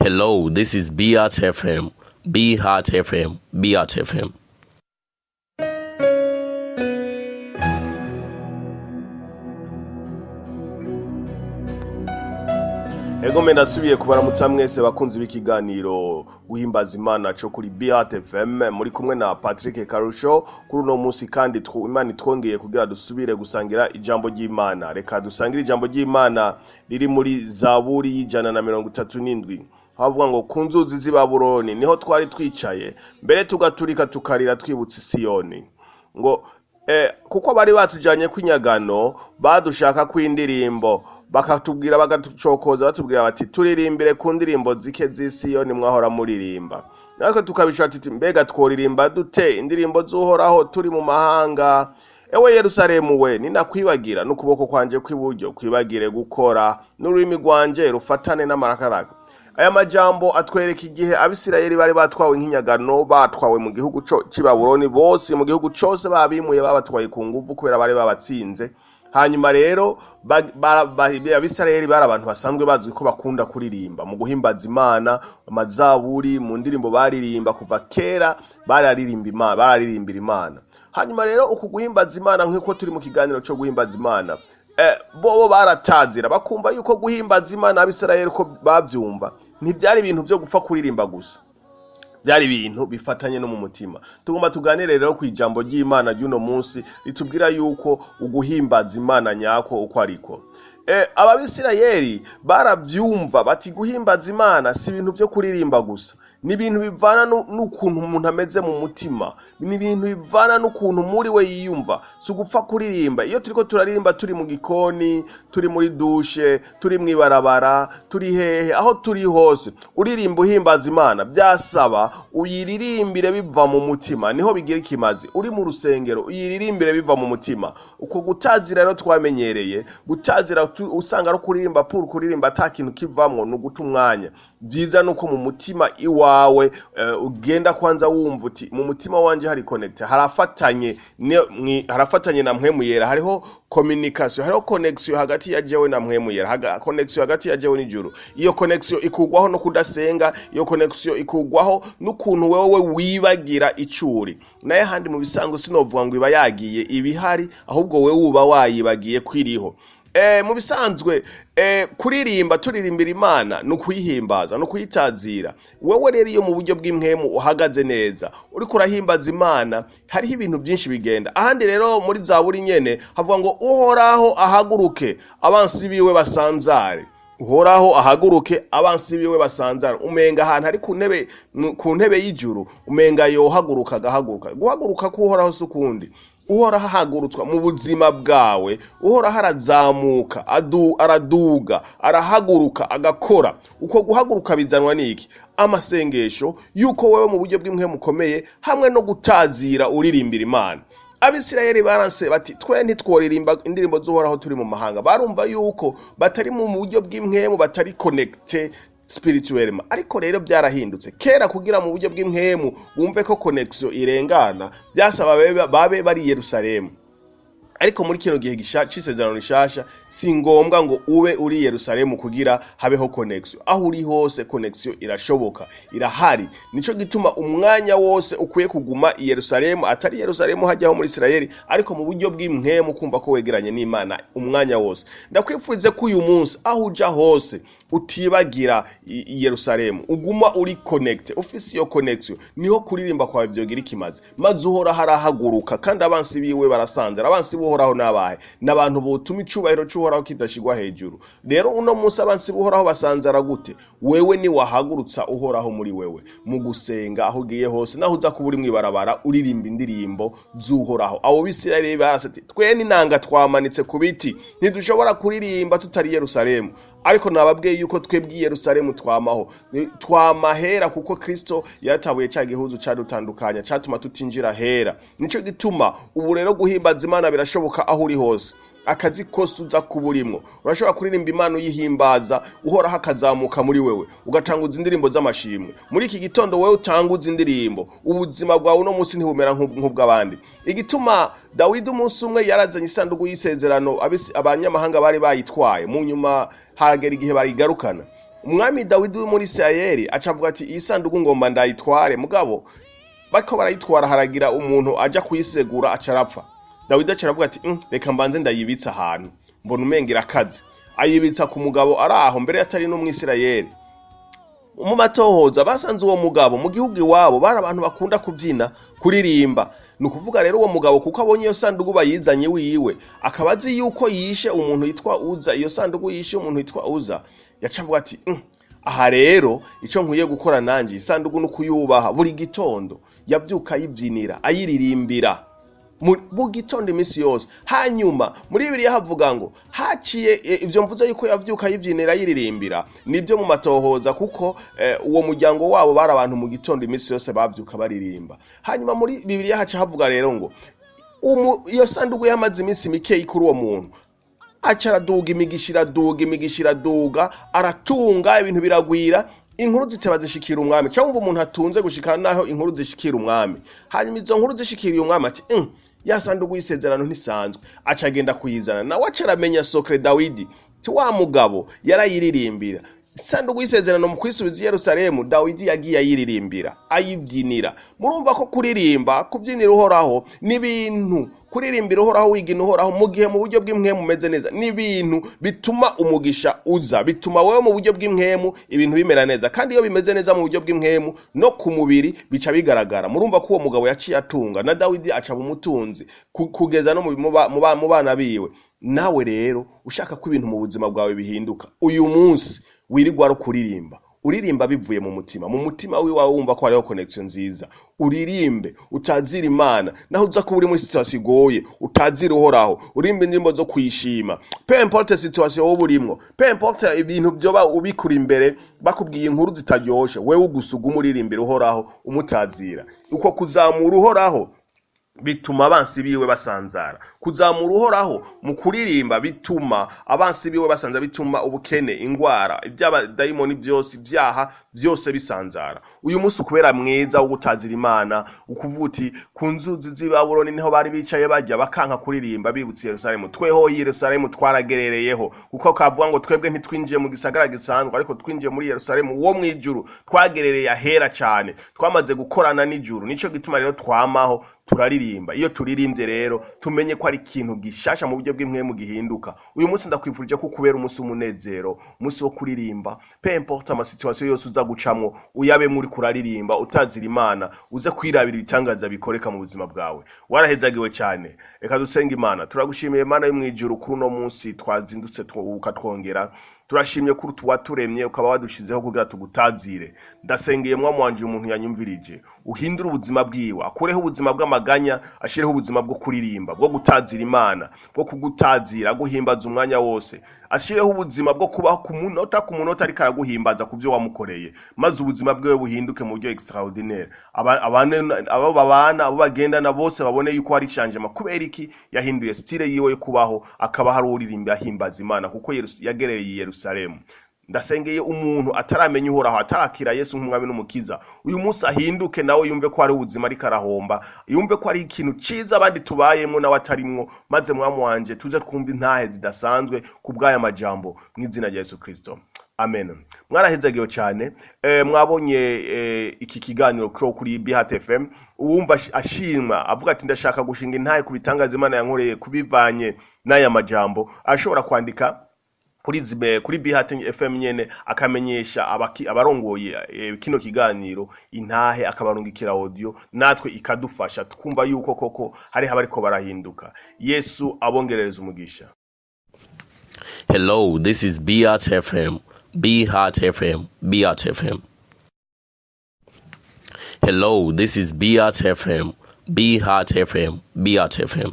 Hello, this is Beat FM. Be Heart FM. Beat FM. Ego ndasubiye kubaramutsa mwese bakunzi b'ikiganiro guhimbaza Imana cyo kuri Beat FM muri kumwe na Patrick Karusho kuri uno munsi kandi Imana itwongeye kugira dusubire gusangira ijambo ry'Imana. Reka dusangire ijambo ry'Imana riri muri Zaburi y'ijana na 37. Havuga ngo ku nzuzi z'i Babuloni niho twari twicaye mbere tugaturika tukarira twibutse Siyoni. Ngo kuko bari batujanye kwinyagano badushaka kwindirimbo bakatubwira bagatucokoza batubwira bati turirimbire ku ndirimbo zike z'Isiyoni mwahora muririmba. Natwe tukabishura ati mbega tworirimba dute indirimbo z'Uhoraho turi mu mahanga. Ewe Yerusalemu we ninakwibagira n'ukuboko kwanje kw'iburyo kwibagire gukora n'ururimi rwanje rufatane n'amarakaraka. Aya majambo atwereka igihe Abisirayeli bari batwawe nk'inyagano batwawe mu gihugu cy'i Babuloni bose mu gihugu cyose babimuye babatwaye ku nguvu kubera bari babatsinze. Hanyuma rero Abisirayeli bari abantu basanzwe bazwi ko bakunda kuririmba mu guhimbaza Imana, amazaburi mu ndirimbo baririmba kuva kera bararirimbira Imana. Hanyuma rero uku guhimbaza Imana nk'uko turi mu kiganiro cyo guhimbaza Imana bo baratazira bakumva yuko guhimbaza Imana Abisirayeli ko bavyumva ntibyari ibintu byo gupfa kuririmba gusa, byari ibintu bifatanye no mu mutima. Tugomba tuganire rero ku ijambo ry'Imana ry'uno munsi ritubwira yuko uguhimbaza Imana nyako uko ariko. Ababisirayeli baravyumva bati guhimbaza Imana si ibintu byo kuririmba gusa, ni ibintu bivana n'ukuntu umuntu ameze mu mutima, ni ibintu bivana n'ukuntu muri we yiyumva. Si ugupfa kuririmba. Iyo turiko turaririmba turi mu gikoni, turi muri dushe, turi mwibarabara, turi hehe, aho turi hose uririmba uhimbaza Imana byasaba uyiririmbire biva mu mutima, niho bigira ikimazi. Uri mu rusengero uyiririmbire biva mu mutima. Uko gutazira rero twamenyereye, gutazira usanga ari kuririmba puru kuririmba ata kintu kivamwo n'uguta umwanya. Byiza nuko mu mutima iwawe ugenda kwanza wumva uti mu mutima wanje hari connect, harafatanye na mpwemu yera, hariho communication, hariho connection hagati ya jewe na mpwemu yera, connection hagati ya jewe n'ijuru. Iyo connection ikugwaho no kudasenga, iyo connection ikugwaho n'ukuntu wewe wibagira icuri. Naye handi mu bisango sinovuga ngo iba yagiye ibihari, ahubwo wewe uba wayibagiye kwiriho. Mu bisanzwe kuririmba turirimbira Imana no kuyihimbaza no kuyitazira. Wewe rero iyo mu buryo bw'impwemu uhagaze neza uri kurahimbaza Imana, hariho ibintu byinshi bigenda. Ahandi rero muri Zaburi nyene havuga ngo Uhoraho ahaguruke abansi biwe basanzare. Uhoraho ahaguruke abansi biwe basanzara. Umenga ahantu ari ku ntebe y'ijuru, umenga yohaguruka agahaguruka. Guhaguruka k'Uhoraho sukundi, Uhoraho ahagurutswa mu buzima bwawe, Uhoraho arazamuka, araduga, arahaguruka, agakora. Uko guhaguruka bizanwa n'iki? Amasengesho yuko wewe mu buryo bw'impwemu ukomeye hamwe no gutazira uririmbira Imana. Abisirayeli baranse bati twe ntitworirimba indirimbo z'Uhoraho turi mu mahanga. Barumva yuko batari mu buryo bw'impwemu, batari connected spirituellement. Ariko rero byarahindutse. Kera kugira mu buryo bw'impwemu wumve ko connection irengana byasaba babe bari Yerusalemu. Ariko muri kino gihe gisezerano rishasha si ngombwa ngo ube uri Yerusalemu kugira habeho connection. Aho uri hose connection irashoboka, irahari. Nico gituma umwanya wose ukwiye kuguma i Yerusalemu, atari Yerusalemu hajyaho muri Isirayeli, ariko mu buryo bw'impwemu kumva ko wegeranye n'Imana umwanya wose. Ndakwifurize ko uyu munsi aho uja hose utibagira Yerusalemu, uguma uri connect, ufise iyo connection, niho kuririmba kwawe byogira ikimazi. Maze Uhoraho arahaguruka kandi abansi biwe barasanzara. Abansi Uhoraho nabahe n'abantu botuma icubahiro c'Uhoraho kidashigwa hejuru. Rero uno munsi abansi Uhoraho basanzara gute? Wewe ni wahagurutsa Uhoraho muri wewe mu gusenga, aho ugiye hose, naho uza kuburi mwibarabara uririmba indirimbo z'Uhoraho. Abo Bisirayeli barasati twe n'inanga twamanitse ku biti, ntidushobora kuririmba tutari Yerusalemu. Ariko nababwiye yuko twebwe Yerusalemu twamahera kuko Kristo yatabuye cya gihuzu cyadutandukanya cyatuma tutinjira hera. Nico gituma ubu rero guhimbaza Imana birashoboka aho uri hose. Akazi kose uza kuburimwo urashobora kuririmba Imana uyihimbaza, Uhoraho akazamuka muri wewe, ugatanguza indirimbo z'amashimwe. Muri iki gitondo wewe utanguza indirimbo, ubuzima bwawe no munsi ntibumera nk'ubw'abandi. Igituma Dawidi umunsi umwe yarazanye isanduku y'isezerano abanyamahanga bari bayitwaye, mu nyuma hagera igihe barigarukana. umwami Dawidi wo muri Isirayeli acavuga ati iyi sanduku ngomba ndayitware, mugabo bako barayitwara haragira umuntu aja kuyisegura acarapfa. Dawidi acaravuga ati reka mbanze ndayibitsa ahantu mbona umengera akazi, ayibitsa ku mugabo araho mbere atari no mu Isirayeli. Mu matohoza basanze uwo mugabo mu gihugu iwabo bari abantu bakunda kubyina kuririmba. Nukuvuga rero uwo mugabo kuko abonye iyo sanduku bayizanye wiwe akabazi yuko yishe umuntu yitwa Uza, iyo sanduku yishe umuntu yitwa Uza, yacavuga ati aha rero ico nkwiye gukora nanje isanduku no kuyubaha. Buri gitondo yavyuka yibyinira ayiririmbira mu gitondo imisi yose. Hanyuma muri Bibiliya havuga ngo haciye ivyo mvuze yuko yavyuka yibyinira yiririmbira nibyo mu matohoza, kuko uwo muryango wabo bari abantu mu gitondo imisi yose bavyuka baririmba. Hanyuma muri Bibiliya haca havuga rero ngo iyo sanduku yamaze imisi mikeyi kuri uwo muntu acaraduga imigishira duga aratunga ibintu biragwira, inkuru ziteba zishikira umwami. Cyangwa umuntu atunze gushika naho inkuru zishikira umwami. Hanyuma izo nkuru zishikira umwami ati ya sanduku y'isezerano ntisanzwe, acagenda kuyizana. Nawe acaramenya sokre Dawidi ti wa mugabo yarayiririmbira sanduku y'isezerano mu kwisubiza Yerusalemu. Dawidi yagiye ayiririmbira ayibyinira. Murumva ko kuririmba kubyinira uhoraho n'ibintu, kuririmbira uhoraho wigina uhoraho mu gihe mu buryo bw'imwemu meze neza n'ibintu bituma umugisha uza, bituma wewe mu buryo bw'imwemu ibintu bimera neza, kandi iyo bimeze neza mu buryo bw'imwemu no ku mubiri bica bigaragara. Murumva ko uwo mugabo yaciye atunga na Dawidi aca mu mutunzi kugeza no mu bana biwe. Nawe rero ushaka ko ibintu mu buzima bwawe bihinduka, uyu munsi wirigwa ro kuririmba, uririmba bivuye mu mutima wiwe wumva ko hariho connection nziza. Uririmbe utazira Imana naho uza ko uri muri situation igoye, utazira uhoraho, urimbe indirimbo zo kwishima. Peu importe situation wowe urimo, peu importe ibintu byoba ubikura imbere bakubwiye inkuru zitaryoshe, wewe ugusuga umuririmbira uhoraho umutazira. Uko kuzamura uhoraho bituma abansi biwe basanzara. Kuzamura uhoraho mu kuririmba bituma abansi biwe basanzara, bituma ubukene, ingwara, ibyaba daimoni byose, ibyaha byose bisanzara. Uyu munsi kubera mwiza wo gutazira Imana, ukuvuti ku nzuzi z'Ibabuloni niho bari bicaye bajya bakanka kuririmba bibutse Yerusalemu. Tweho Yerusalemu twaragerereyeho, kuko kavuga ngo twebwe ntitwinjiye mu gisagara gisanzwe ariko twinjiye muri Yerusalemu wo mwijuru, twagerereye ahera cyane, twamaze gukorana n'ijuru. Nico gituma rero twamaho turaririmba. Iyo turirimbye rero tumenye ko ari ikintu gishasha mu buryo bw'imwemu gihinduka. Uyu munsi ndakwifurije ko kubera umunsi umunezero, umunsi wo kuririmba. Peu importe ama situation yose uza gucamwo, uyabe muri kuraririmba utazira Imana, uze kwirabira ibitangaza bikoreka mu buzima bwawe. Warahezagiwe cyane. Reka dusenga Imana. Turagushimiye Imana yo mwijuru kuri uno munsi twazindutse ukatwongera. Turashimye kuri tuwaturemye ukaba wadushizeho kugira tugutazire. Ndasengeye mwami wanje umuntu yanyumvirije, uhindura ubuzima bwiwe, akureho ubuzima bw'amaganya, ashireho ubuzima bwo kuririmba, bwo gutazira Imana, bwo kugutazira, guhimbaza umwanya wose. Ashireho ubuzima bwo kubaho ku munota ariko araguhimbaza kubyo wamukoreye, maze ubuzima bwewe buhinduke mu buryo extraordinaire. Abo babana, abo bagendana bose babone yuko hari changement. Kubera iki yahinduye style yiwe yo kubaho, akaba hari uririmba ahimbaza Imana kuko yagereye Yerusalemu. Ndasengeye umuntu ataramenya uhoraho, atarakira Yesu nk'umwami n'umukiza, uyu munsi ahinduke nawe yumve ko ari ubuzima ari karahomba, yumve ko ari ikintu ciza abandi tubayemo nawe atarimwo, maze mwami wanje tuze twumva intahe zidasanzwe kubwaya majambo mw'izina rya Yesu Kristo. Amen. Mwarahezagiwe cyane. Mwabonye iki kiganiro kuri BHT FM, uwumva ashima avuga ati ndashaka gushinga intahe kubitangaza Imana yankoreye kubivanye n'aya majambo, ashobora kwandika kuri BHT FM nyene akamenyesha abarongoye kino kiganiro intahe, akabarungikira audio, natwe ikadufasha twumva yuko koko hari habariko barahinduka. Yesu abongerereza umugisha. Hello, this is BHT FM. BHT FM. BHT FM. Hello, this is BHT FM. BHT FM. BHT FM.